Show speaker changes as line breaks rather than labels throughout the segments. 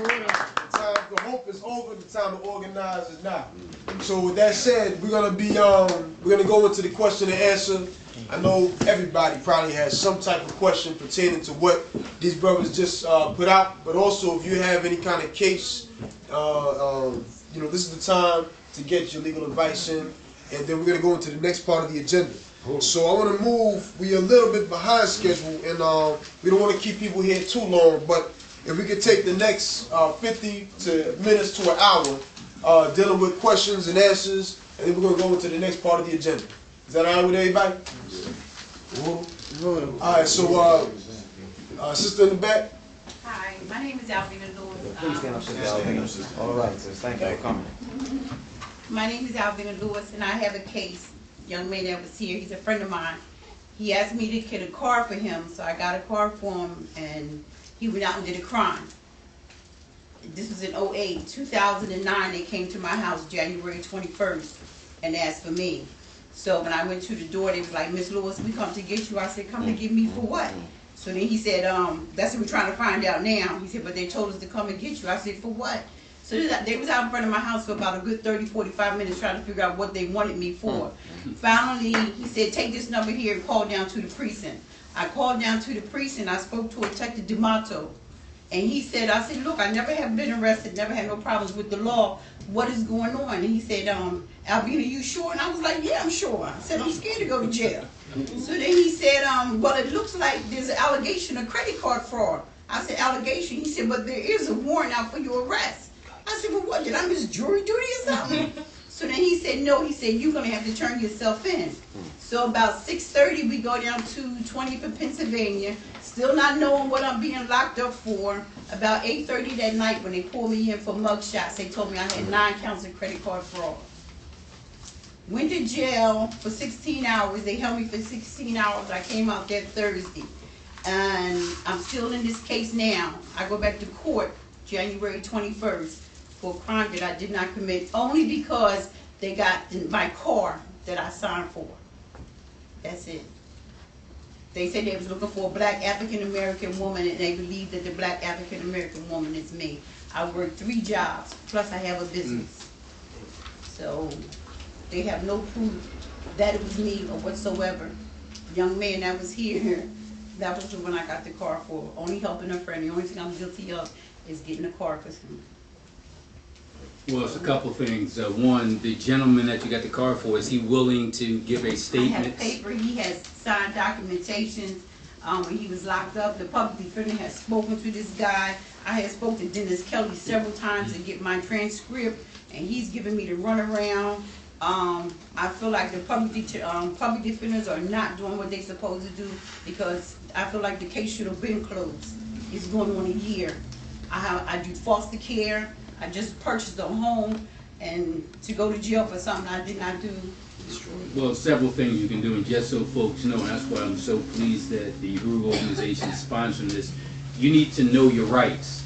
The hope is over. The time to organize is now. So with that said, we're gonna go into the question and answer. I know everybody probably has some type of question pertaining to what these brothers just put out, but also if you have any kind of case, this is the time to get your legal advice in, and then we're gonna go into the next part of the agenda. So I want to move. We're a little bit behind schedule, and we don't want to keep people here too long. But if we could take the next 50 minutes to an hour dealing with questions and answers, and then we're going to go into the next part of the agenda. Is that all right with everybody? Yeah. All right. So, sister in the back.
Hi, my name is Alvina Lewis.
Please stand up, sister. All right, sis. Thank you for coming.
My name is Alvina Lewis, and I have a case. Young man that was here, he's a friend of mine. He asked me to get a car for him, so I got a car for him, and he went out and did a crime. This was in 08. 2009, they came to my house January 21st and asked for me. So when I went to the door, they was like, Miss Lewis, we come to get you. I said, come to get me for what? So then he said, that's what we're trying to find out now. He said, but they told us to come and get you. I said, for what? So they was out in front of my house for about a good 30, 45 minutes trying to figure out what they wanted me for. Finally, he said, take this number here and call down to the precinct. I called down to the precinct. I spoke to Detective D'Amato. And he said, I said, look, I never have been arrested, never had no problems with the law. What is going on? And he said, Alvina, you sure? And I was like, yeah, I'm sure. I said, I'm scared to go to jail. So then he said, well, it looks like there's an allegation of credit card fraud. I said, allegation? He said, but there is a warrant out for your arrest. I said, well, what, did I miss jury duty or something? So then he said, no, he said, you're going to have to turn yourself in. So about 6:30, we go down to 20th and Pennsylvania, still not knowing what I'm being locked up for. About 8:30 that night when they pulled me in for mug shots, they told me I had 9 counts of credit card fraud. Went to jail for 16 hours. They held me for 16 hours. I came out that Thursday. And I'm still in this case now. I go back to court January 21st. For a crime that I did not commit, only because they got my car that I signed for. That's it. They said they was looking for a black African-American woman, and they believe that the black African-American woman is me. I work 3 jobs, plus I have a business. So they have no proof that it was me or whatsoever. The young man that was here, that was the one I got the car for. Only helping a friend. The only thing I'm guilty of is getting a car for him.
Well, it's a couple things. One, the gentleman that you got the car for, is he willing to give a statement?
I have paper. He has signed documentation. When he was locked up, the public defender has spoken to this guy. I had spoken to Dennis Kelly several times to get my transcript, and he's giving me the runaround. I feel like the public defenders are not doing what they're supposed to do, because I feel like the case should have been closed. It's going on a year. I do foster care. I just purchased a home, and to go to jail for something I did not do.
Well, several things you can do, and just so folks know, and that's why I'm so pleased that the Guru organization is sponsoring this. You need to know your rights.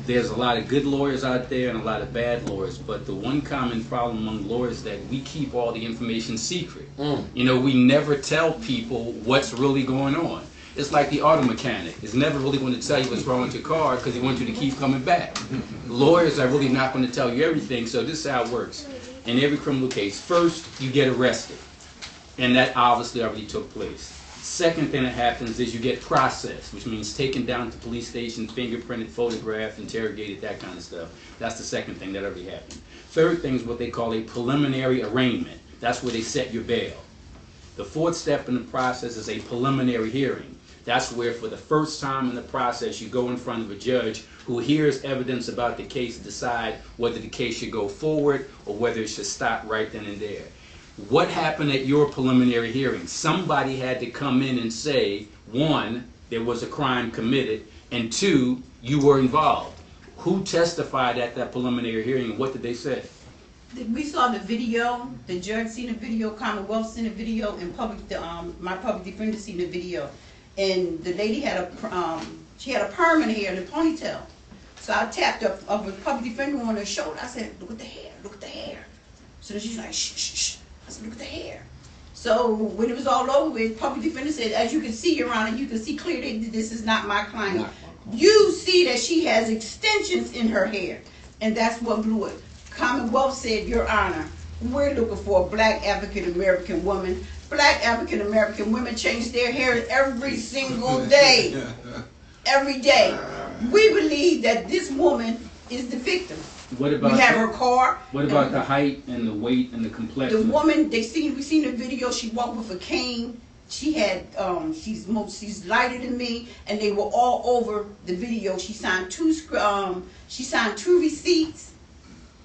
There's a lot of good lawyers out there and a lot of bad lawyers, but the one common problem among lawyers is that we keep all the information secret. You know, we never tell people what's really going on. It's like the auto mechanic is never really going to tell you what's wrong with your car because he wants you to keep coming back. Lawyers are really not going to tell you everything, so this is how it works. In every criminal case, first you get arrested, and that obviously already took place. Second thing that happens is you get processed, which means taken down to police station, fingerprinted, photographed, interrogated, that kind of stuff. That's the second thing that already happened. Third thing is what they call a preliminary arraignment. That's where they set your bail. The fourth step in the process is a preliminary hearing. That's where, for the first time in the process, you go in front of a judge who hears evidence about the case to decide whether the case should go forward or whether it should stop right then and there. What happened at your preliminary hearing? Somebody had to come in and say, 1, there was a crime committed, and 2, you were involved. Who testified at that preliminary hearing, and what did they say?
We saw the video. The judge seen the video, Commonwealth seen the video, and my public defender seen the video. And the lady had she had a perm in her hair and a ponytail. So I tapped a public defender on her shoulder. I said, look at the hair, look at the hair. So she's like, shh, shh, shh. I said, look at the hair. So when it was all over with, public defender said, as you can see, Your Honor, you can see clearly that this is not my client. you see that she has extensions in her hair, and that's what blew it. Commonwealth said, Your Honor, we're looking for a black African-American woman. Black African-American women change their hair every single day. Every day. We believe that this woman is the victim.
What about
we have her car.
What about the height and the weight and the complexion?
The woman, we seen the video, she walked with a cane. She had, she's lighter than me, and they were all over the video. She signed two receipts,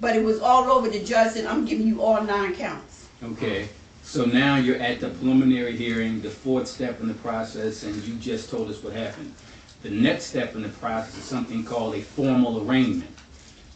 but it was all over. The judge said, I'm giving you all 9 counts.
Okay, so now you're at the preliminary hearing, the 4th step in the process, and you just told us what happened. The next step in the process is something called a formal arraignment.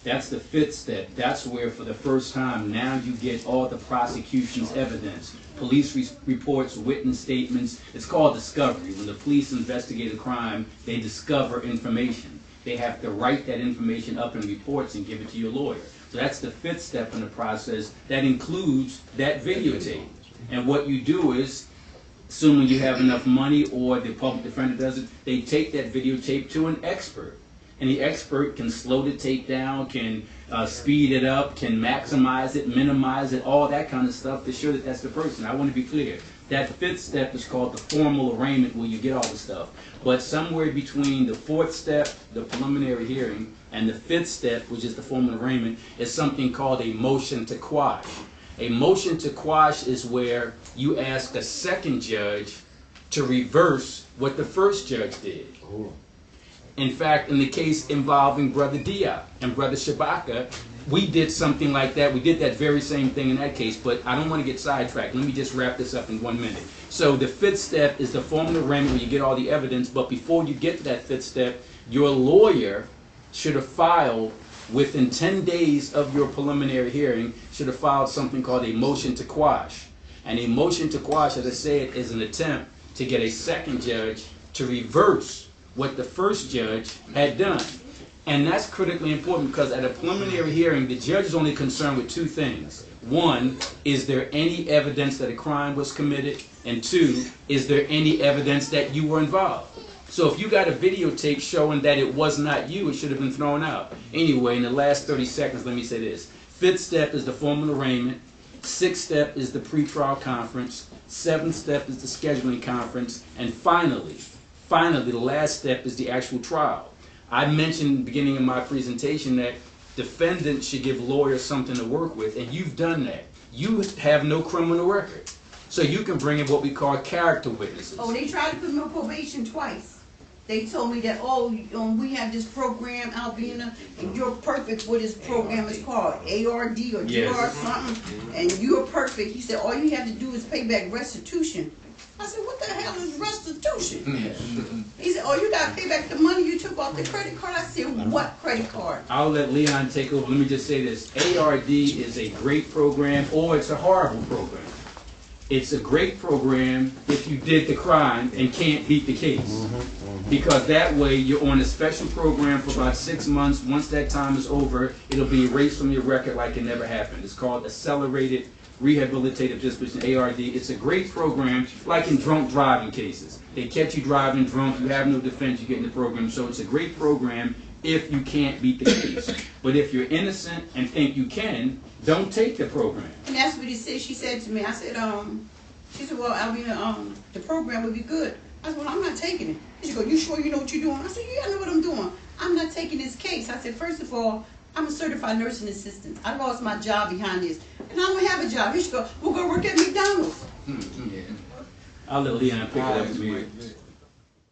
That's the 5th step. That's where, for the first time, now you get all the prosecution's evidence. Police reports, witness statements. It's called discovery. When the police investigate a crime, they discover information. They have to write that information up in reports and give it to your lawyer. So that's the 5th step in the process. That includes that videotape. And what you do is, assuming you have enough money or the public defender does it, they take that videotape to an expert. And the expert can slow the tape down, can speed it up, can maximize it, minimize it, all that kind of stuff to show that that's the person. I want to be clear. That 5th step is called the formal arraignment, where you get all the stuff. But somewhere between the 4th step, the preliminary hearing, and the 5th step, which is the formal arraignment, is something called a motion to quash. A motion to quash is where you ask a second judge to reverse what the first judge did. In fact, in the case involving Brother Diop and Brother Shabaka, we did something like that. We did that very same thing in that case, but I don't want to get sidetracked. Let me just wrap this up in 1 minute. So the 5th step is the formal arraignment, where you get all the evidence, but before you get to that 5th step, your lawyer should have filed, within 10 days of your preliminary hearing, should have filed something called a motion to quash. And a motion to quash, as I said, is an attempt to get a second judge to reverse what the first judge had done. And that's critically important, because at a preliminary hearing, the judge is only concerned with 2 things. 1, is there any evidence that a crime was committed? And 2, is there any evidence that you were involved? So if you got a videotape showing that it was not you, it should have been thrown out. Anyway, in the last 30 seconds, let me say this. 5th step is the formal arraignment. 6th step is the pretrial conference. 7th step is the scheduling conference. And finally, the last step is the actual trial. I mentioned in the beginning of my presentation that defendants should give lawyers something to work with, and you've done that. You have no criminal record. So you can bring in what we call character witnesses.
Oh, they tried to put me on probation twice. They told me that, we have this program, Albina, and you're perfect for this program. It's called ARD or GR something, and you're perfect. He said, all you have to do is pay back restitution. I said, what the hell is restitution? He said, you got to pay back the money you took off the credit card. I said, what credit card?
I'll let Leon take over. Let me just say this. ARD is a great program, or it's a horrible program. It's a great program if you did the crime and can't beat the case. Because that way you're on a special program for about 6 months. Once that time is over, it'll be erased from your record like it never happened. It's called Accelerated Rehabilitative Disposition, ARD. It's a great program, like in drunk driving cases. They catch you driving drunk, you have no defense, you get in the program. So it's a great program if you can't beat the case. But if you're innocent and think you can, don't take the program.
And that's what he said. She said to me, I said, she said, well, Albina, the program would be good. I said, well, I'm not taking it. She goes, you sure you know what you're doing? I said, yeah, I know what I'm doing. I'm not taking this case. I said, first of all, I'm a certified nursing assistant. I lost my job behind this. And I don't have a job. He should go, we'll go work at McDonald's.
I'll let Leon pick it up from here.